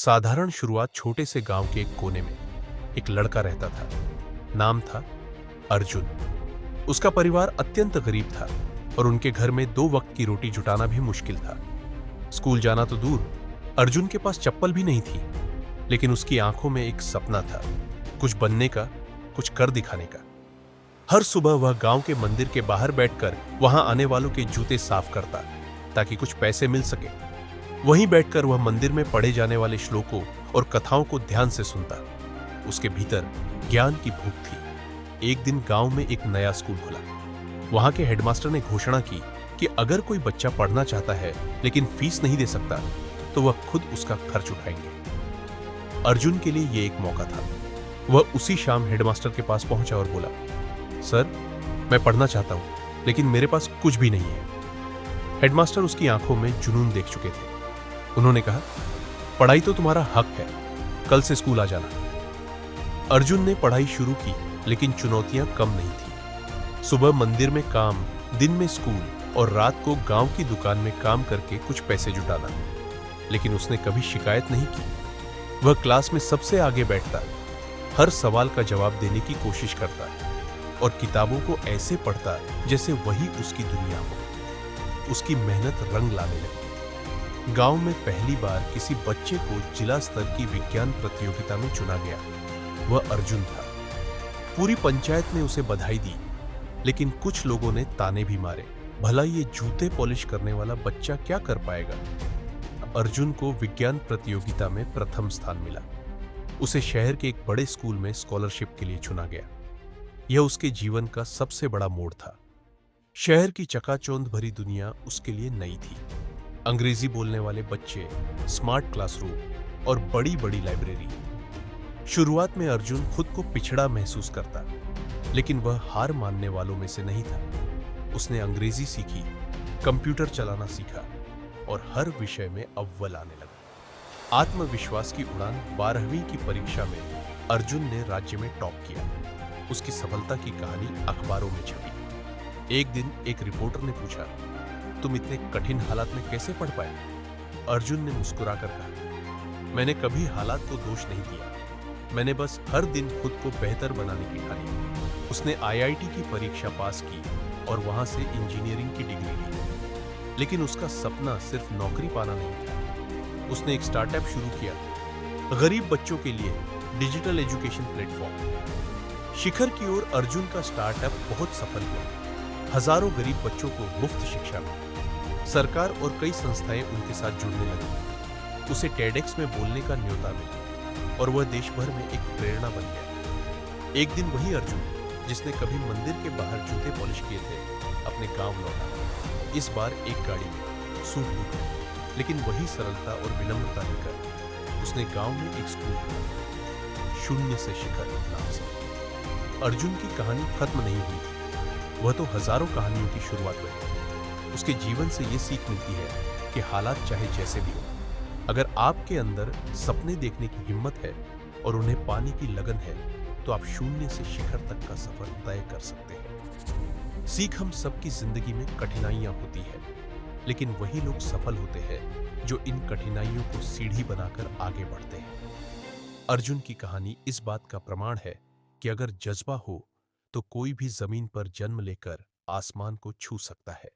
साधारण शुरुआत छोटे से गांव के एक कोने में एक लड़का रहता था। नाम था अर्जुन। उसका परिवार अत्यंत गरीब था और उनके घर में 2 वक्त की रोटी जुटाना भी मुश्किल था। स्कूल जाना तो दूर, अर्जुन के पास चप्पल भी नहीं थी, लेकिन उसकी आंखों में एक सपना था, कुछ बनने का, कुछ कर दिखाने का। हर सुबह वह गांव के मंदिर के बाहर बैठकर वहां आने वालों के जूते साफ करता ताकि कुछ पैसे मिल सके। वहीं बैठकर वह मंदिर में पढ़े जाने वाले श्लोकों और कथाओं को ध्यान से सुनता। उसके भीतर ज्ञान की भूख थी। एक दिन गांव में एक नया स्कूल खुला। वहां के हेडमास्टर ने घोषणा की कि अगर कोई बच्चा पढ़ना चाहता है लेकिन फीस नहीं दे सकता तो वह खुद उसका खर्च उठाएंगे। अर्जुन के लिए यह एक मौका था। वह उसी शाम हेडमास्टर के पास पहुंचा और बोला, सर, मैं पढ़ना चाहता हूं लेकिन मेरे पास कुछ भी नहीं है। हेडमास्टर उसकी आंखों में जुनून देख चुके थे। उन्होंने कहा, पढ़ाई तो तुम्हारा हक है, कल से स्कूल आ जाना। अर्जुन ने पढ़ाई शुरू की, लेकिन चुनौतियां कम नहीं थी। सुबह मंदिर में काम, दिन में स्कूल और रात को गांव की दुकान में काम करके कुछ पैसे जुटाना। लेकिन उसने कभी शिकायत नहीं की। वह क्लास में सबसे आगे बैठता, हर सवाल का जवाब देने की कोशिश करता और किताबों को ऐसे पढ़ता जैसे वही उसकी दुनिया हो। उसकी मेहनत रंग लाने लगी। गांव में पहली बार किसी बच्चे को जिला स्तर की विज्ञान प्रतियोगिता में चुना गया। वह अर्जुन था। पूरी पंचायत ने उसे बधाई दी, लेकिन कुछ लोगों ने ताने भी मारे। भला ये जूते पॉलिश करने वाला बच्चा क्या कर पाएगा? अर्जुन को विज्ञान प्रतियोगिता में प्रथम स्थान मिला। उसे शहर के एक बड़े स्कूल में स्कॉलरशिप के लिए चुना गया। यह उसके जीवन का सबसे बड़ा मोड़ था। शहर की चकाचौंध भरी दुनिया उसके लिए नई थी। अंग्रेजी बोलने वाले बच्चे, स्मार्ट क्लासरूम और बड़ी बड़ी लाइब्रेरी। शुरुआत में अर्जुन खुद को पिछड़ा महसूस करता, लेकिन वह हार मानने वालों में से नहीं था। उसने अंग्रेजी सीखी, कंप्यूटर चलाना सीखा और हर विषय में अव्वल आने लगा। आत्मविश्वास की उड़ान 12वीं की परीक्षा में अर्जुन ने राज्य में टॉप किया। उसकी सफलता की कहानी अखबारों में छपी। एक दिन एक रिपोर्टर ने पूछा, तुम इतने कठिन हालात में कैसे पढ़ पाए? अर्जुन ने मुस्कुराकर कहा, मैंने कभी हालात को दोष नहीं दिया, मैंने बस हर दिन खुद को बेहतर बनाने की ठानी। उसने आईआईटी की परीक्षा पास की और वहां से इंजीनियरिंग की डिग्री ली। लेकिन उसका सपना सिर्फ नौकरी पाना नहीं था। उसने एक स्टार्टअप शुरू किया, गरीब बच्चों के लिए डिजिटल एजुकेशन प्लेटफॉर्म। शिखर की ओर अर्जुन का स्टार्टअप बहुत सफल हुआ। हजारों गरीब बच्चों को मुफ्त शिक्षा मिली। सरकार और कई संस्थाएं उनके साथ जुड़ने लगी। उसे टेडेक्स में बोलने का न्योता मिला और वह देश भर में एक प्रेरणा बन गया। एक दिन वही अर्जुन, जिसने कभी मंदिर के बाहर जूते पॉलिश किए थे, अपने गांव लौटा। इस बार एक गाड़ी में, सूट बूट में, लेकिन वही सरलता और विनम्रता लेकर उसने गांव में एक स्कूल खोला, शून्य से शिखर नाम से। अर्जुन की कहानी खत्म नहीं हुई थी। वह तो हजारों कहानियों की शुरुआत बनी। उसके जीवन से यह सीख मिलती है कि हालात चाहे जैसे भी हो, अगर आपके अंदर सपने देखने की हिम्मत है और उन्हें पाने की लगन है, तो आप शून्य से शिखर तक का सफर तय कर सकते हैं। सीख हम सबकी जिंदगी में कठिनाइयां होती है, लेकिन वही लोग सफल होते हैं जो इन कठिनाइयों को सीढ़ी बनाकर आगे बढ़ते हैं। अर्जुन की कहानी इस बात का प्रमाण है कि अगर जज्बा हो तो कोई भी जमीन पर जन्म लेकर आसमान को छू सकता है।